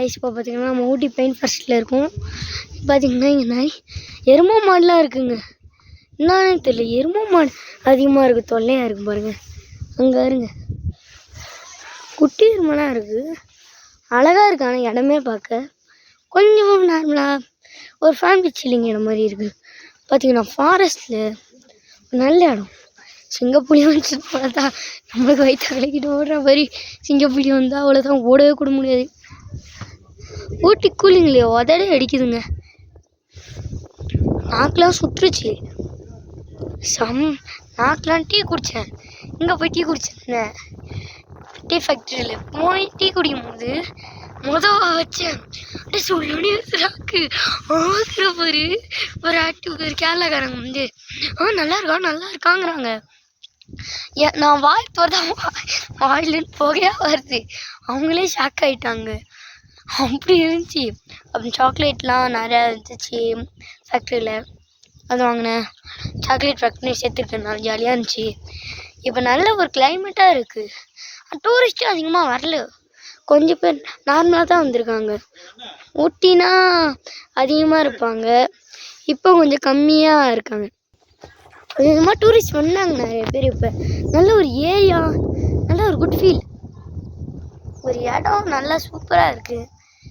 இப்போ பார்த்தீங்கன்னா நம்ம ஊட்டி பெயிண்ட் ஃபர்ஸ்ட்டில் இருக்கும். பார்த்தீங்கன்னா இங்கே நிறைய எருமை மாடுலாம் இருக்குங்க. என்னன்னு தெரியல, எருமை மாடு அதிகமாக இருக்குது, தொல்லையாக இருக்குது பாருங்கள். அங்கே இருங்க குட்டி எருமைலாம் இருக்குது, அழகாக இருக்குது. ஆனால் இடமே பார்க்க கொஞ்சம் நார்மலாக ஒரு ஃபேமிலி சில்லிங் இடம் மாதிரி இருக்குது. பார்த்தீங்கன்னா ஃபாரஸ்ட்டில் நல்ல இடம். சிங்கப்புலி வந்துட்டு போலதா நம்மளுக்கு வயிற்று கலக்கிட்டு ஓடுற மாதிரி சிங்கப்புலி வந்தால் அவ்வளோதான், ஓடவே கூட முடியாது. ஊட்டி கூலிங்லையே உதடே அடிக்குதுங்க, நாக்கெலாம் சுற்றுச்சு. நாக்கெலாம் டீ குடித்தேன். இங்கே போய் டீ குடித்தேன், டீ ஃபேக்ட்ரியில் போய் டீ குடிக்கும் போது வச்சேன். அப்படியே சொல்லி நாக்கு ஆகிற பாரு. ஒரு ஆக்டிவ் கேரளாக்காரங்க வந்து நல்லா இருக்காங்கிறாங்க. நான் வாய் தோறதான் வாயிலேருந்து போகையாக வருது. அவங்களே ஷாக் ஆகிட்டாங்க, அப்படி இருந்துச்சு. அப்புறம் சாக்லேட்லாம் நிறையா இருந்துச்சு ஃபேக்ட்ரியில், அது வாங்கினேன். சாக்லேட் ஃபேக்ட்ரி சேர்த்துருக்கனால ஜாலியாக இருந்துச்சு. இப்போ நல்ல ஒரு கிளைமேட்டாக இருக்குது. டூரிஸ்ட்டும் அதிகமாக வரல, கொஞ்சம் பேர் நார்மலாக தான் வந்திருக்காங்க. ஊட்டினா அதிகமாக இருப்பாங்க, இப்போ கொஞ்சம் கம்மியாக இருக்காங்க. கொஞ்சமாக டூரிஸ்ட் வந்தாங்க நிறைய பேர். இப்போ நல்ல ஒரு ஏரியா, நல்ல ஒரு குட் ஃபீல். ஒரு இடம் நல்லா சூப்பராக இருக்குது.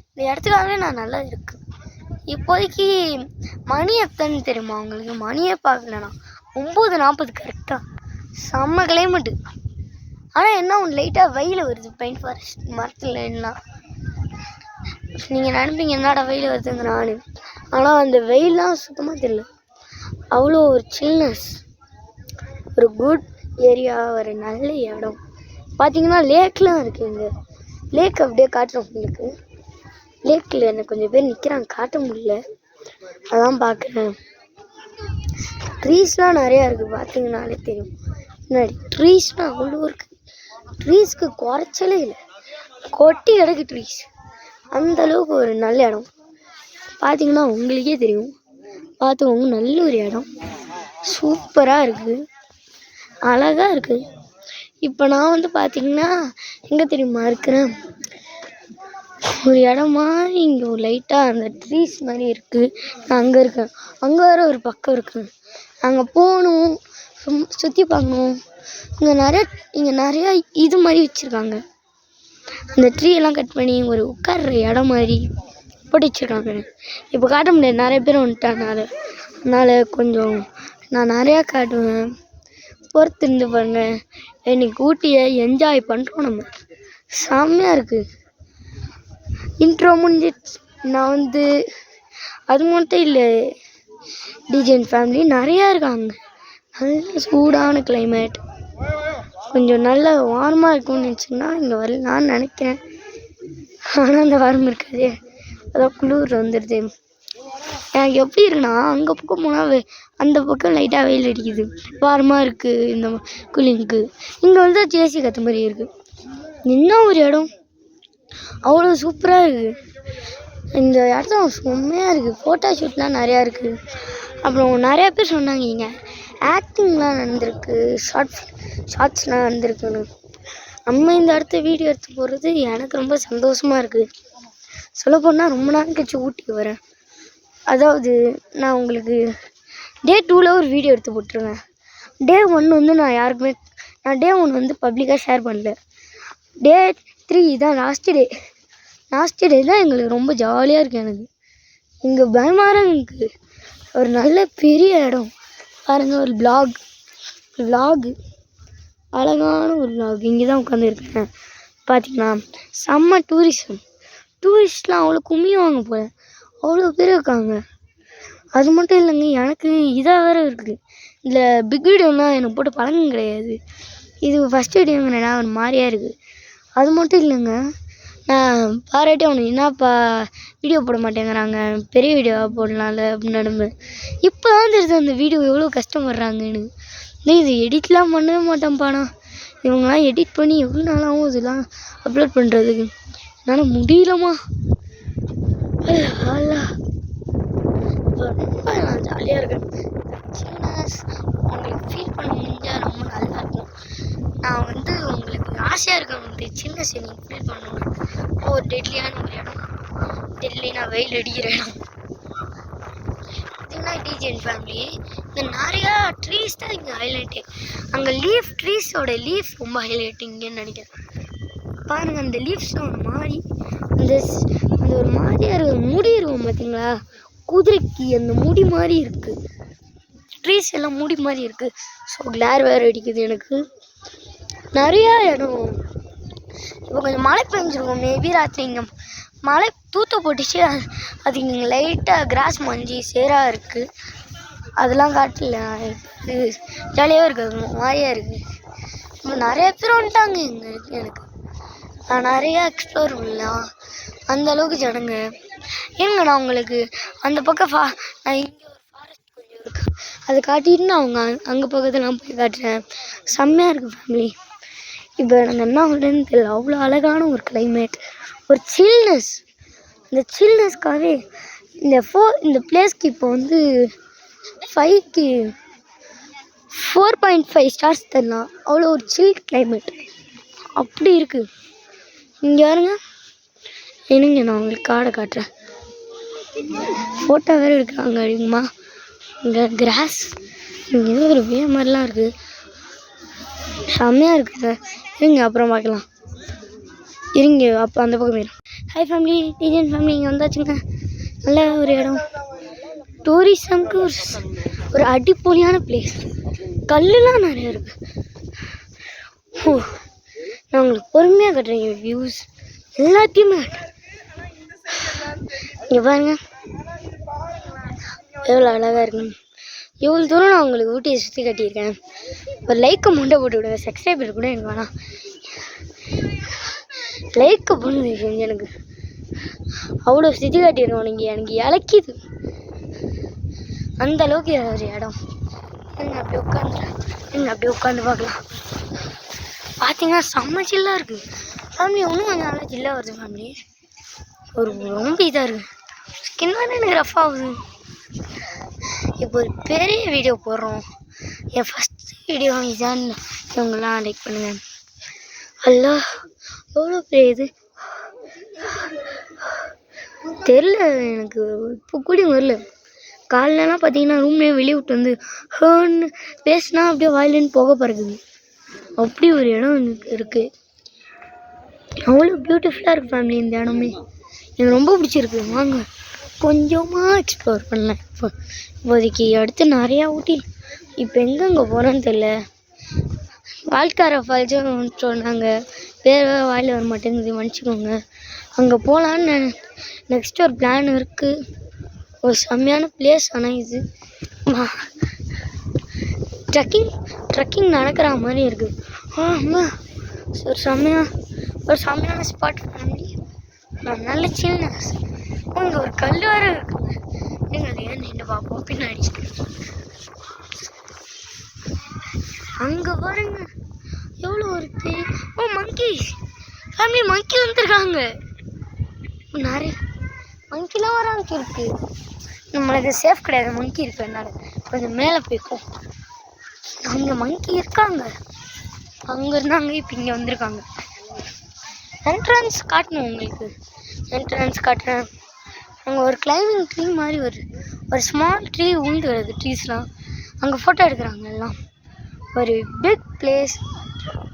இந்த இடத்துக்காகவே நான் நல்லா இருக்குது. இப்போதைக்கு மணி எத்தனை தெரியுமா உங்களுக்கு? மணியே பார்க்கலண்ணா 9:40 கரெக்டாக. செம்ம கிளைமேட்டு. ஆனால் என்ன ஒன்று லைட்டாக வெயில் வருது. பெயிண்ட் ஃபாரஸ்ட் மரத்தில் எல்லாம் நீங்கள் நினைப்பீங்க என்னடா வெயில் வருதுங்கிறான்னு. ஆனால் அந்த வெயிலாம் சுத்தமாக தெரியல, அவ்வளோ ஒரு சில்னஸ், ஒரு குட் ஏரியா, ஒரு நல்ல இடம். பார்த்தீங்கன்னா லேக்லாம் இருக்குது. இங்கே லேக் அப்படியே காட்டுறோம் உங்களுக்கு. லேக்கில் எனக்கு கொஞ்சம் பேர் நிற்கிறாங்க, காட்ட முடியல, அதான் பார்க்குறேன். ட்ரீஸ்லாம் நிறையா இருக்குது, பார்த்தீங்கன்னாலே தெரியும். முன்னாடி ட்ரீஸ்லாம் அவ்வளோ இருக்குது. ட்ரீஸ்க்கு குறைச்சலே இல்லை, கொட்டி கிடக்கு ட்ரீஸ். அந்தளவுக்கு ஒரு நல்ல இடம். பார்த்தீங்கன்னா உங்களுக்கே தெரியும், பார்த்தவங்க நல்ல ஒரு இடம், சூப்பராக இருக்குது, அழகாக இருக்குது. இப்போ நான் வந்து பார்த்திங்கன்னா எங்கே தெரியுமா இருக்கிறேன், ஒரு இடம் மாதிரி இங்கே ஒரு லைட்டாக அந்த ட்ரீஸ் மாதிரி இருக்குது. நான் அங்கே இருக்கேன். அங்கே வேறு ஒரு பக்கம் இருக்குது, அங்கே போகணும், சுற்றி பார்க்கணும். இங்கே நிறையா இது மாதிரி வச்சுருக்காங்க. அந்த ட்ரீயெல்லாம் கட் பண்ணி ஒரு உட்கார்ற இடம் மாதிரி போட்டு வச்சுருக்காங்க. இப்போ காட்ட முடியாது, நிறைய பேர் வந்துட்டாங்க. அதனால் கொஞ்சம் நான் நிறையா காட்டுவேன், பொறுத்திருந்து பாருங்க. இன்னைக்கு ஊட்டியை என்ஜாய் பண்ணுறோம் நம்ம, செம்மையாக இருக்குது. இன்ட்ரோ முடிஞ்சிச்சு. நான் வந்து அது மட்டும் இல்லை, டிஜன் ஃபேமிலி நிறையா இருக்காங்க. நல்ல சூடான கிளைமேட், கொஞ்சம் நல்ல வார்மாக இருக்கும்னு நினச்சிங்கன்னா இங்கே வரலான்னு நினைக்கிறேன். ஆனால் அந்த வாரம் இருக்காது, அதான் குளிர் வந்துடுது. எனக்கு எப்படி இருக்குன்னா, அங்கே பக்கம் போனால் அந்த பக்கம் லைட்டாக வெயில் அடிக்குது, வாரமாக இருக்குது இந்த கூலிங்க்கு. இங்கே வந்து ஜேசி கற்ற மாதிரி இருக்குது. என்ன ஒரு இடம், அவ்வளோ சூப்பராக இருக்குது. இந்த இடத்துல செம்மையாக இருக்குது. ஃபோட்டோ ஷூட்லாம் நிறையா இருக்குது. அப்புறம் நிறையா பேர் சொன்னாங்க இங்கே ஆக்டிங்லாம் நடந்திருக்கு, ஷார்ட்ஸ்லாம் நடந்திருக்குன்னு. நம்ம இந்த இடத்த வீடியோ எடுத்து போடுறது எனக்கு ரொம்ப சந்தோஷமாக இருக்குது. சொல்லப்போனால் ரொம்ப நாள் கழிச்சு ஊட்டிக்கு வரேன். அதாவது நான் உங்களுக்கு டே 2ல் ஒரு வீடியோ எடுத்து போட்டுருவேன். டே 1 வந்து நான் டே 1 வந்து பப்ளிக்காக ஷேர் பண்ணல. டே 3 தான் லாஸ்ட் டே தான் எங்களுக்கு ரொம்ப ஜாலியாக இருக்குது. எனக்கு இங்கே பயமாரம் இருக்குது. ஒரு நல்ல பெரிய இடம் பாருங்கள். ஒரு விலாகு அழகான ஒரு விலாக். இங்கே தான் உட்காந்துருக்கேன். பார்த்தீங்கன்னா செம்ம டூரிஸ்ட்லாம் அவ்வளோ கும்மியுவாங்க போல், அவ்வளோ பேர் இருக்காங்க. அது மட்டும் இல்லைங்க, எனக்கு இதாக வேறு இருக்குது. இதில் பிக் வீடியோலாம் எனக்கு போட்டு பழக்கம் கிடையாது. இது ஃபஸ்ட் வீடியோங்கிறேன்னா ஒரு மாதிரியாக இருக்குது. அது மட்டும் இல்லைங்க, நான் பாராட்டே ஒன்று, என்னப்பா வீடியோ போட மாட்டேங்கிறாங்க, பெரிய வீடியோவாக போடலாம்ல அப்படின்னு நடும்பு. இப்போ தான் தெரியுது அந்த வீடியோ எவ்வளோ கஷ்டப்படுறாங்கன்னு. இது எடிட்லாம் பண்ணவே மாட்டேன்ப்பாண்ணா. இவங்களாம் எடிட் பண்ணி எவ்வளோ நாளாகவும் இதெல்லாம் அப்லோட் பண்ணுறதுக்கு என்னால் முடியலம்மா. ரொம்ப நான் ஜாலியாக இருக்கேன். சில்னஸ் உங்களுக்கு ஃபீல் பண்ண முடிஞ்சால் ரொம்ப நல்லாயிருக்கும். நான் வந்து உங்களுக்கு ஆசையாக இருக்கேன், உங்களுக்கு சில்னஸ் நீங்கள் ஃபீல் பண்ணணும். ஒரு டெட்லியான ஒரு இடம். வெயில் அடிக்கிற இடம். இதுனா டிஜிஎன் ஃபேமிலி. இங்கே நிறையா ட்ரீஸ் தான் இங்கே ஹைலைட்டு. அங்கே ட்ரீஸோட லீஃப் ரொம்ப ஹைலைட்டு இங்கேன்னு நினைக்கிறேன். பாருங்கள் அந்த லீவ்ஸ்லாம் ஒரு மாதிரி அந்த ஒரு மாதிரியாக இருக்கிற முடி இருக்கும் பார்த்தீங்களா, குதிரைக்கு அந்த முடி மாதிரி இருக்குது. ட்ரீஸ் எல்லாம் முடி மாதிரி இருக்குது. ஸோ கிளார் வேறு அடிக்குது எனக்கு. நிறையா இடம் இப்போ கொஞ்சம் மழை பெஞ்சிருக்கும். மேபி ராத்திரி இங்கே மழை தூத்த போட்டுச்சு. அது இங்கே லைட்டாக கிராஸ் மஞ்சி சேராக இருக்குது. அதெல்லாம் காட்டல. ஜாலியாக இருக்குது, மாதிரியாக இருக்குது. இப்போ நிறைய பேர் வந்துட்டாங்க இங்கே எனக்கு. நான் நிறையா எக்ஸ்ப்ளோர் பண்ணலாம். அந்தளவுக்கு ஜனங்க. ஏங்க நான் உங்களுக்கு அந்த பக்கம் நான் இங்கே ஒரு ஃபாரஸ்ட் கொஞ்சம் இருக்குது, அதை காட்டிட்டு நான் அவங்க அங்கே பக்கத்துலாம் போய் காட்டுறேன். செம்மையாக இருக்குது ஃபேமிலி. இப்போ நாங்கள் என்ன பண்ணுறதுன்னு தெரியல. அவ்வளோ அழகான ஒரு கிளைமேட், ஒரு சில்னஸ். இந்த சில்னஸ்க்காகவே இந்த பிளேஸ்க்கு இப்போ வந்து 4.5 ஸ்டார்ஸ் தரலாம். அவ்வளோ ஒரு சில் கிளைமேட் அப்படி இருக்குது. இங்கே பாருங்க, என்னங்க நான் உங்களுக்கு காடை காட்டுறேன். ஃபோட்டோ வேறு எடுக்கிறாங்க அதிகமா. இங்கே கிராஸ் இங்கே ஏதோ ஒரு வே மாதிரிலாம் இருக்குது. செம்மையாக இருக்குது. இருங்க அப்புறம் பார்க்கலாம். இருங்க அப்போ அந்த பக்கம் போயிடும். ஹாய் ஃபேமிலி, டிஜிஎன் ஃபேமிலி இங்கே வந்தாச்சுங்க. நல்ல ஒரு இடம். டூரிசம்க்கு ஒரு அடிப்பொலியான பிளேஸ். கல்லுலாம் நிறையா இருக்குது. நான் உங்களுக்கு பொறுமையாக கட்டுறேங்க. வியூஸ் எல்லாத்தையுமே இங்கே பாருங்க எவ்வளோ அழகாக இருக்குங்க. இவ்வளோ தூரம் நான் உங்களுக்கு ஊட்டியை சுற்றி கட்டியிருக்கேன். ஒரு லைக்கை முண்டை போட்டு விடுங்க. சப்ஸ்கிரைபர் கூட எனக்கு வேணாம், லைக்கை போடுங்க. எனக்கு அவ்வளோ சுற்றி காட்டியிருக்கோம். நீங்கள் எனக்கு இலக்கிது அந்த அளவுக்கு ஒரு இடம். நீங்கள் அப்படி உட்காந்து பார்க்கலாம். பார்த்தீங்கன்னா செம்ம சில்லாக இருக்குது ஃபேமிலி. ஒன்றும் கொஞ்சம் நல்லா சில்லாக வருது ஃபேமிலி. ரொம்ப இதாக இருக்குது. ஸ்கின் வேறு எனக்கு ரஃப் ஆகுது. இப்போ ஒரு பெரிய வீடியோ போடுறோம். என் ஃபஸ்ட் வீடியோ இதான். இவங்கெல்லாம் லைக் பண்ணுங்கள். அல்லா எவ்வளோ பெரிய இது தெரில எனக்கு. இப்போ கூடி வரல. காலைலலாம் பார்த்தீங்கன்னா ரூம்லேயே வெளியே விட்டு வந்து ஹேன்னு பேசினா அப்படியே வாயிலேன்னு போக பறக்குது. அப்படி ஒரு இடம் எனக்கு இருக்குது. அவ்வளோ பியூட்டிஃபுல்லாக இருக்குது ஃபேமிலி. இந்த இடமே எனக்கு ரொம்ப பிடிச்சிருக்கு. வாங்க கொஞ்சமாக எக்ஸ்ப்ளோர் பண்ணேன். இப்போதைக்கு அடுத்து நிறையா ஊட்டி. இப்போ எங்கெங்கே போகிறோன்னு தெரில. வாழ்க்கார ஃபால்ஸும் சொன்னாங்க, பேர் வாயில் வர மாட்டேங்குது, மன்னிச்சிக்கோங்க. அங்கே போகலான்னு நெக்ஸ்ட் ஒரு பிளான் இருக்குது. ஒரு செம்மையான பிளேஸ். ஆனால் இது ட்ரெக்கிங் நடக்கிற மாதிரி இருக்குது. ஆமா ஒரு செம்மையான ஸ்பாட் ஃபேமிலி. நல்ல சில்னஸ். இங்கே ஒரு கல் வேறு இருக்குது. நீங்கள் அதை ஏன் நின்று பார்ப்போம் பின்னாடி. அங்கே பாருங்க எவ்வளோ ஒரு பெரிய மங்கி ஃபேமிலி. மங்கி வந்துருக்காங்க. நிறைய மங்கிலாம் வர இருக்கு. நம்மளுக்கு சேஃப் கிடையாது. மங்கி இருக்கு. என்னால் கொஞ்சம் மேலே போய்க்கும். அங்கே மங்கி இருக்காங்க. அங்கே இருந்தாங்க, இப்போ இங்கே வந்திருக்காங்க. என்ட்ரன்ஸ் காட்டணும் உங்களுக்கு. என்ட்ரன்ஸ் காட்டுறேன். அங்கே ஒரு கிளைம்பிங் ட்ரீ மாதிரி ஒரு ஸ்மால் ட்ரீ உண்டு கிடக்கு. ட்ரீஸ்லாம் அங்கே ஃபோட்டோ எடுக்கிறாங்க எல்லாம். ஒரு பிக் பிளேஸ்,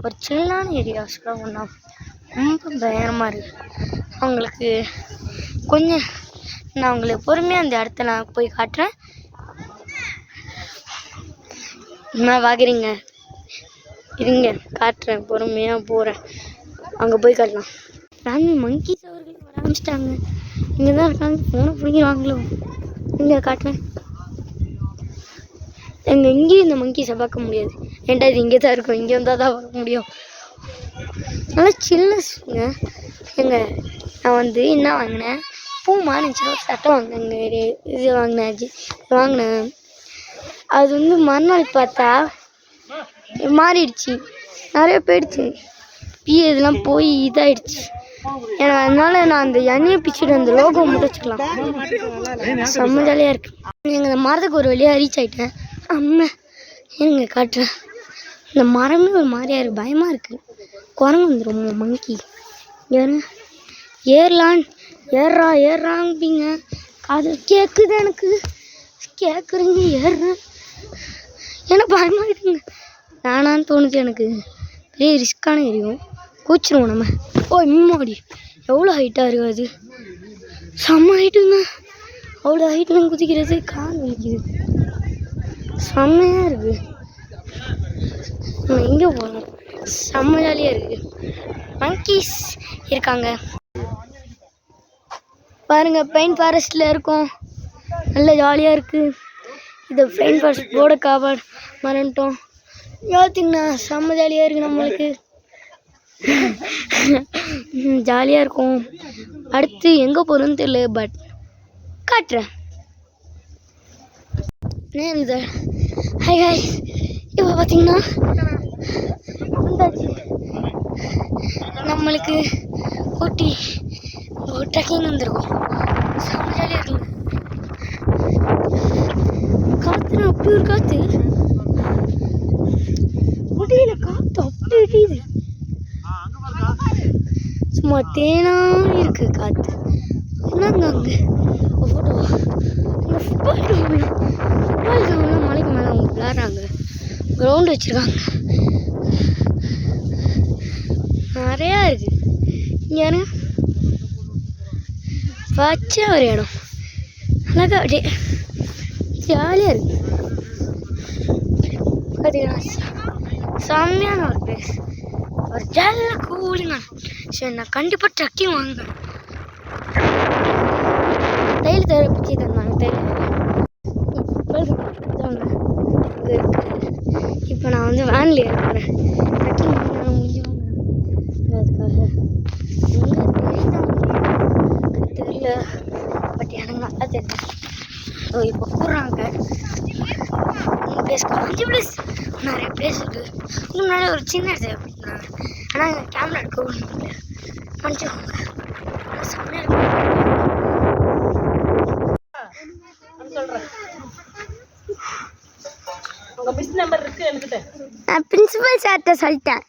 ஒரு சில்லான ஏரியாஸ்லாம் ஒன்றா ரொம்ப பயங்கரமாக இருக்குது. அவங்களுக்கு கொஞ்சம் நான் உங்களுக்கு பொறுமையாக அந்த இடத்த நான் போய் காட்டுறேன். நான் பார்க்குறீங்க, இருங்க காட்டுறேன். பொறுமையாக போகிறேன். அங்கே போய் காட்டலாம். ஃபேமிலி மங்கீஸ் அவர்கள் வர ஆரம்பிச்சிட்டாங்க. இங்கே தான் இருக்காங்க. ஃபோனை பிடிக்கிறாங்களோ. இங்கே காட்டுறேன். எங்கேயும் இந்த மங்கீஸை பார்க்க முடியாது. ஏன்டா இது இங்கே தான் இருக்கும். இங்கே வந்தால் தான் பார்க்க முடியும். நல்லா சில்னஸ்ங்க. நான் வந்து என்ன வாங்கினேன், பூமான்னு ஒரு சட்டை வாங்கினேங்க. இது வாங்கினேன். அது வந்து மறுநாள் பார்த்தா மாறிடுச்சு, நிறைய போயிடுச்சு. இதெல்லாம் போய் இதாகிடுச்சு. எனக்கு அதனால நான் அந்த எண்ணெயை பிச்சுட்டு அந்த லோகோ மட்டும் வச்சுக்கலாம். செம்ம ஜாலியாக இருக்குது. எங்கள் இந்த மரத்துக்கு ஒரு வழியாக ரீச் ஆகிட்டேன். அம்மா எனக்கு காட்டுறேன். இந்த மரமே ஒரு மாதிரியாக இருக்குது, பயமாக இருக்குது. குரங்கு வந்துடும் மங்கி. ஏறலான்னு ஏறாங்கப்பீங்க அது கேட்குது எனக்கு கேட்குறீங்க ஏறுறேன் எனக்கு பயமாயிடுங்க நானான்னு தோணுது எனக்கு பெரிய ரிஸ்க்கான ஏரியும் கூச்சிருவோம் நம்ம இம்மாடி எவ்வளோ ஹைட்டாக இருக்குது அது செம்ம ஹைட்டுங்க அவ்வளோ ஹைட்டில் குதிக்கிறது கால் வலிக்குது செம்மையாக இருக்குது நம்ம எங்கே போகிறோம் செம்ம ஜாலியாக இருக்குது மங்கீஸ் இருக்காங்க பாருங்கள் பெயின் ஃபாரஸ்ட்டில் இருக்கோம் நல்ல ஜாலியாக இருக்குது இது பெயின் ஃபாரஸ்ட் போர்டை காப்பாடு மறந்துட்டோம் யோசிங்கண்ணா செம்ம ஜாலியாக இருக்குது நம்மளுக்கு ஜாலியாக இருக்கும் அடுத்து எங்கே போகிறோன்னு தெரியல பட் காட்டுறேன் ஹை ஹாய் இப்போ பார்த்தீங்கன்னா வந்தாச்சு நம்மளுக்கு ஊட்டி ட்ரெக்கிங் வந்துருக்கோம் செம்ம ஜாலியாக இருக்குங்க காற்றுனா அப்படி ஒரு காற்று முடியல காற்று அப்படி அடியுது சும்மா தேனா இருக்கு காற்று என்னங்க அங்கே ஃபோட்டோ இந்த ஃபுட்பால் கிரவுண்ட்லாம் மலைக்கு மேலே அவங்க விளாட்றாங்க கிரவுண்டு வச்சுருக்காங்க நிறையா இருக்குது இங்கே பச்சை ஒரு இடம் அழகா அப்படியே ஜாலியாக இருக்கு பார்த்தீங்கன்னா செம்மையான ஒரு பிளேஸ் ஒரு ஜாலியாக கூலிங்க சரி நான் கண்டிப்பாக ட்ரக்கிங் வாங்குறேன் தையல் தர பிடிச்சி தந்தாங்க தையல் இப்போ நான் வந்து வேனில் ஏற போகிறேன் ட்ரக்கிங் வாங்கினாலும் முடிஞ்சு வாங்குறேன் அதுக்காக தெரியல பட் எனக்கு நல்லா தெரியும் இப்போ கூடுறாங்க 3 பிளேஸ்க்கு 5 பிளேஸ் நிறைய பிளேஸ் இருக்குது இதுக்கு முன்னாடி ஒரு சின்ன இடத்துல அப்படின்னாங்க ஆனால் எங்கள் கேமரா எடுக்க முடியல மன்னிச்சுக்கோங்க செம்மையாக நான் பிரின்சிபல் சார்கிட்ட சொல்லிட்டேன்.